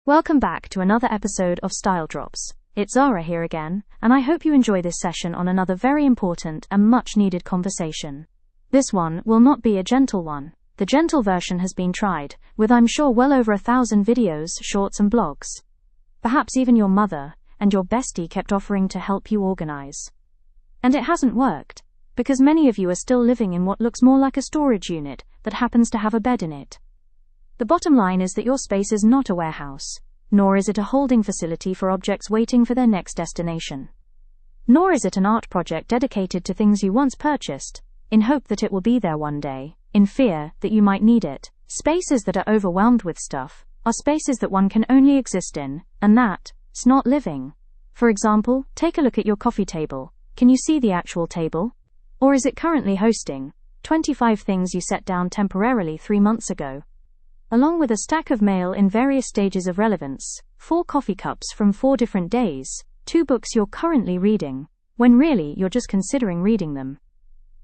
Welcome back to another episode of Style Drops. It's Zara here again, and I hope you enjoy this session on another very important and much-needed conversation. This one will not be a gentle one. The gentle version has been tried, with I'm sure well over 1,000 videos, shorts and blogs. Perhaps even your mother and your bestie kept offering to help you organize. And it hasn't worked, because many of you are still living in what looks more like a storage unit that happens to have a bed in it. The bottom line is that your space is not a warehouse, nor is it a holding facility for objects waiting for their next destination. Nor is it an art project dedicated to things you once purchased, in hope that it will be there one day, in fear that you might need it. Spaces that are overwhelmed with stuff are spaces that one can only exist in, and that's not living. For example, take a look at your coffee table. Can you see the actual table? Or is it currently hosting 25 things you set down temporarily 3 months ago? Along with a stack of mail in various stages of relevance, 4 coffee cups from 4 different days, 2 books you're currently reading, when really you're just considering reading them.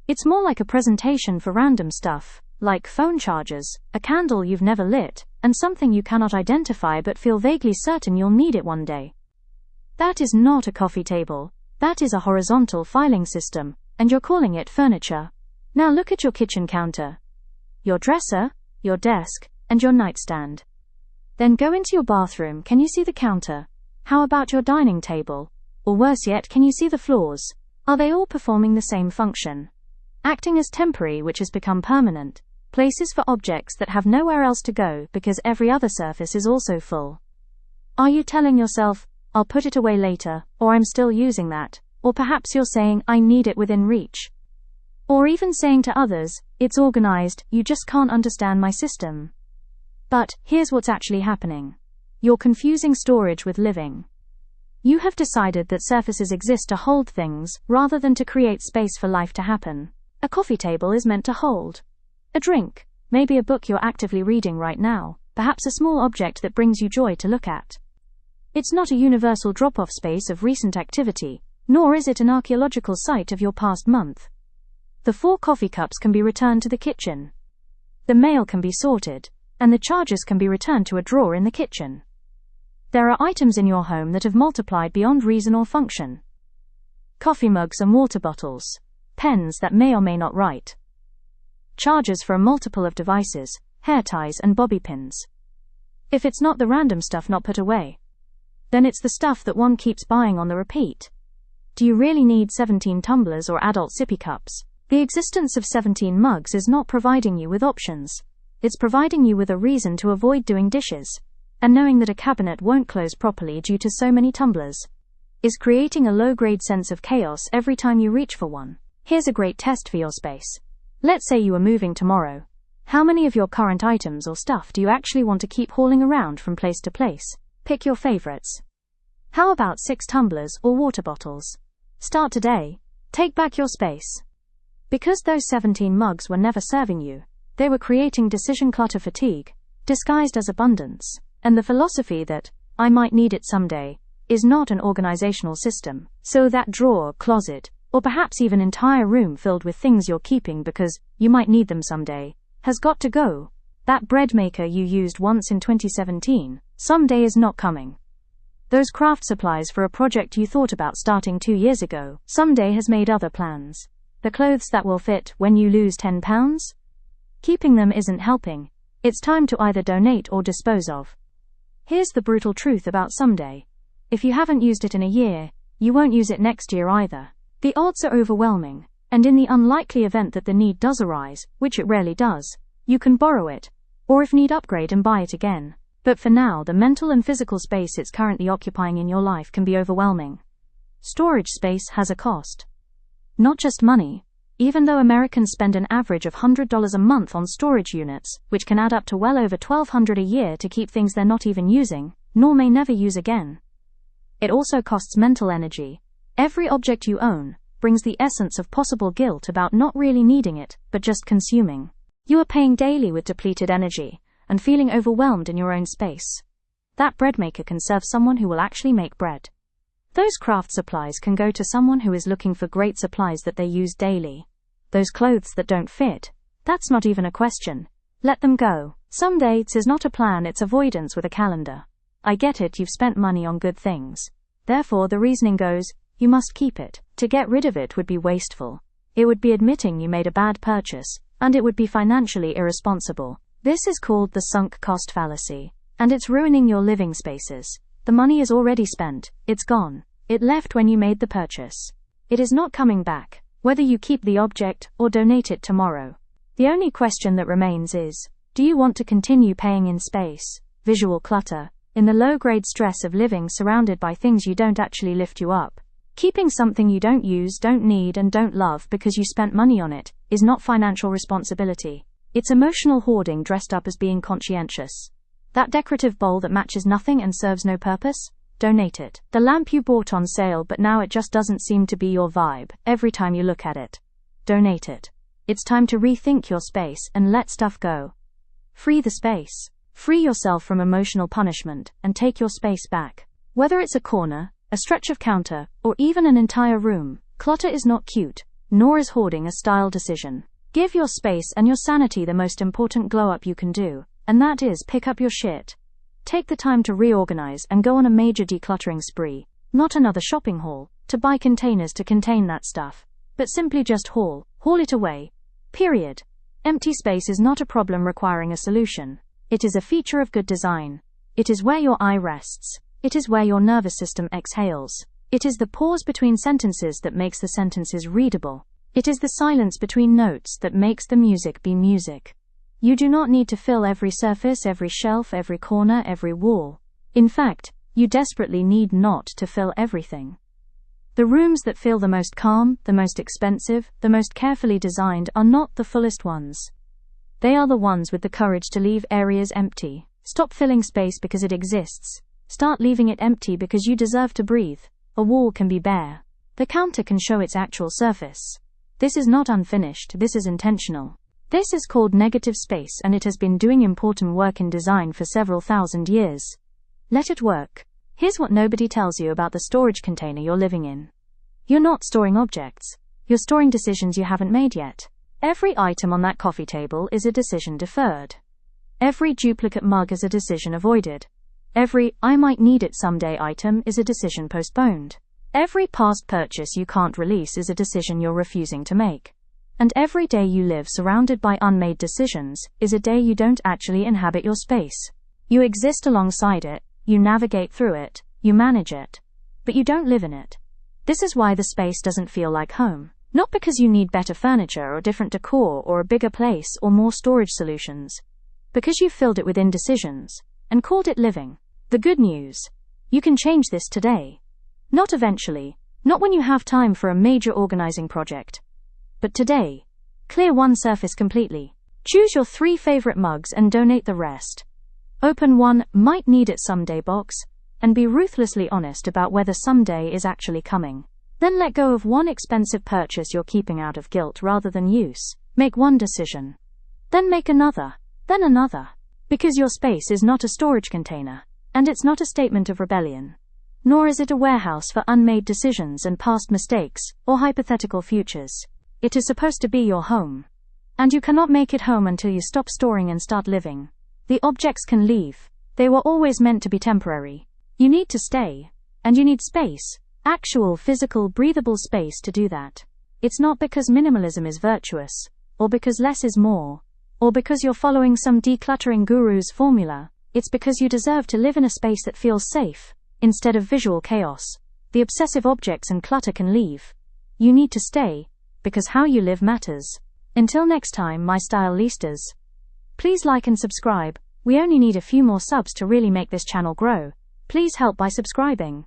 It's more like a presentation for random stuff, like phone chargers, a candle you've never lit, and something you cannot identify but feel vaguely certain you'll need it one day. That is not a coffee table, that is a horizontal filing system, and you're calling it furniture. Now look at your kitchen counter, your dresser, your desk, and your nightstand. Then go into your bathroom. Can you see the counter? How about your dining table? Or worse yet, can you see the floors? Are they all performing the same function? Acting as temporary, which has become permanent, places for objects that have nowhere else to go because every other surface is also full. Are you telling yourself, I'll put it away later, or I'm still using that? Or perhaps you're saying, I need it within reach. Or even saying to others, it's organized, you just can't understand my system. But here's what's actually happening. You're confusing storage with living. You have decided that surfaces exist to hold things, rather than to create space for life to happen. A coffee table is meant to hold a drink, maybe a book you're actively reading right now, perhaps a small object that brings you joy to look at. It's not a universal drop-off space of recent activity, nor is it an archaeological site of your past month. The 4 coffee cups can be returned to the kitchen. The mail can be sorted, and the chargers can be returned to a drawer in the kitchen. There are items in your home that have multiplied beyond reason or function. Coffee mugs and water bottles, pens that may or may not write, chargers for a multiple of devices, hair ties and bobby pins. If it's not the random stuff not put away, then it's the stuff that one keeps buying on the repeat. Do you really need 17 tumblers or adult sippy cups? The existence of 17 mugs is not providing you with options. It's providing you with a reason to avoid doing dishes. And knowing that a cabinet won't close properly due to so many tumblers is creating a low-grade sense of chaos every time you reach for one. Here's a great test for your space. Let's say you are moving tomorrow. How many of your current items or stuff do you actually want to keep hauling around from place to place? Pick your favorites. How about 6 tumblers or water bottles? Start today. Take back your space. Because those 17 mugs were never serving you, they were creating decision clutter fatigue, disguised as abundance, and the philosophy that, I might need it someday, is not an organizational system. So that drawer, closet, or perhaps even entire room filled with things you're keeping because you might need them someday, has got to go. That bread maker you used once in 2017, someday is not coming. Those craft supplies for a project you thought about starting 2 years ago, someday has made other plans. The clothes that will fit when you lose 10 pounds? Keeping them isn't helping. It's time to either donate or dispose of. Here's the brutal truth about someday. If you haven't used it in a year, you won't use it next year either. The odds are overwhelming, and in the unlikely event that the need does arise, which it rarely does, you can borrow it, or if need upgrade and buy it again. But for now, the mental and physical space it's currently occupying in your life can be overwhelming. Storage space has a cost. Not just money. Even though Americans spend an average of $100 a month on storage units, which can add up to well over $1,200 a year to keep things they're not even using, nor may never use again. It also costs mental energy. Every object you own brings the essence of possible guilt about not really needing it, but just consuming. You are paying daily with depleted energy, and feeling overwhelmed in your own space. That bread maker can serve someone who will actually make bread. Those craft supplies can go to someone who is looking for great supplies that they use daily. Those clothes that don't fit, that's not even a question. Let them go. Some dates is not a plan, it's avoidance with a calendar. I get it, you've spent money on good things. Therefore, the reasoning goes, you must keep it. To get rid of it would be wasteful. It would be admitting you made a bad purchase, and it would be financially irresponsible. This is called the sunk cost fallacy, and it's ruining your living spaces. The money is already spent, it's gone. It left when you made the purchase. It is not coming back, whether you keep the object or donate it tomorrow. The only question that remains is, do you want to continue paying in space, visual clutter, in the low-grade stress of living surrounded by things you don't actually lift you up? Keeping something you don't use, don't need, and don't love because you spent money on it is not financial responsibility. It's emotional hoarding dressed up as being conscientious. That decorative bowl that matches nothing and serves no purpose? Donate it. The lamp you bought on sale but now it just doesn't seem to be your vibe every time you look at it? Donate it. It's time to rethink your space and let stuff go. Free the space. Free yourself from emotional punishment and take your space back. Whether it's a corner, a stretch of counter, or even an entire room, clutter is not cute, nor is hoarding a style decision. Give your space and your sanity the most important glow-up you can do, and that is pick up your shit. Take the time to reorganize and go on a major decluttering spree, not another shopping haul, to buy containers to contain that stuff, but simply just haul it away. Period. Empty space is not a problem requiring a solution. It is a feature of good design. It is where your eye rests. It is where your nervous system exhales. It is the pause between sentences that makes the sentences readable. It is the silence between notes that makes the music be music. You do not need to fill every surface, every shelf, every corner, every wall. In fact, you desperately need not to fill everything. The rooms that feel the most calm, the most expensive, the most carefully designed are not the fullest ones. They are the ones with the courage to leave areas empty. Stop filling space because it exists. Start leaving it empty because you deserve to breathe. A wall can be bare. The counter can show its actual surface. This is not unfinished, this is intentional. This is called negative space and it has been doing important work in design for several thousand years. Let it work. Here's what nobody tells you about the storage container you're living in. You're not storing objects. You're storing decisions you haven't made yet. Every item on that coffee table is a decision deferred. Every duplicate mug is a decision avoided. Every "I might need it someday" item is a decision postponed. Every past purchase you can't release is a decision you're refusing to make. And every day you live surrounded by unmade decisions is a day you don't actually inhabit your space. You exist alongside it, you navigate through it, you manage it, but you don't live in it. This is why the space doesn't feel like home. Not because you need better furniture or different decor or a bigger place or more storage solutions. Because you filled it with indecisions and called it living. The good news: you can change this today. Not eventually, not when you have time for a major organizing project. But today. Clear one surface completely. Choose your 3 favorite mugs and donate the rest. Open one "might need it someday" box, and be ruthlessly honest about whether someday is actually coming. Then let go of one expensive purchase you're keeping out of guilt rather than use. Make one decision. Then make another. Then another. Because your space is not a storage container. And it's not a statement of rebellion. Nor is it a warehouse for unmade decisions and past mistakes, or hypothetical futures. It is supposed to be your home. And you cannot make it home until you stop storing and start living. The objects can leave. They were always meant to be temporary. You need to stay. And you need space. Actual, physical, breathable space to do that. It's not because minimalism is virtuous, or because less is more, or because you're following some decluttering guru's formula. It's because you deserve to live in a space that feels safe, instead of visual chaos. The obsessive objects and clutter can leave. You need to stay, because how you live matters. Until next time, my stylistas. Please like and subscribe. We only need a few more subs to really make this channel grow. Please help by subscribing.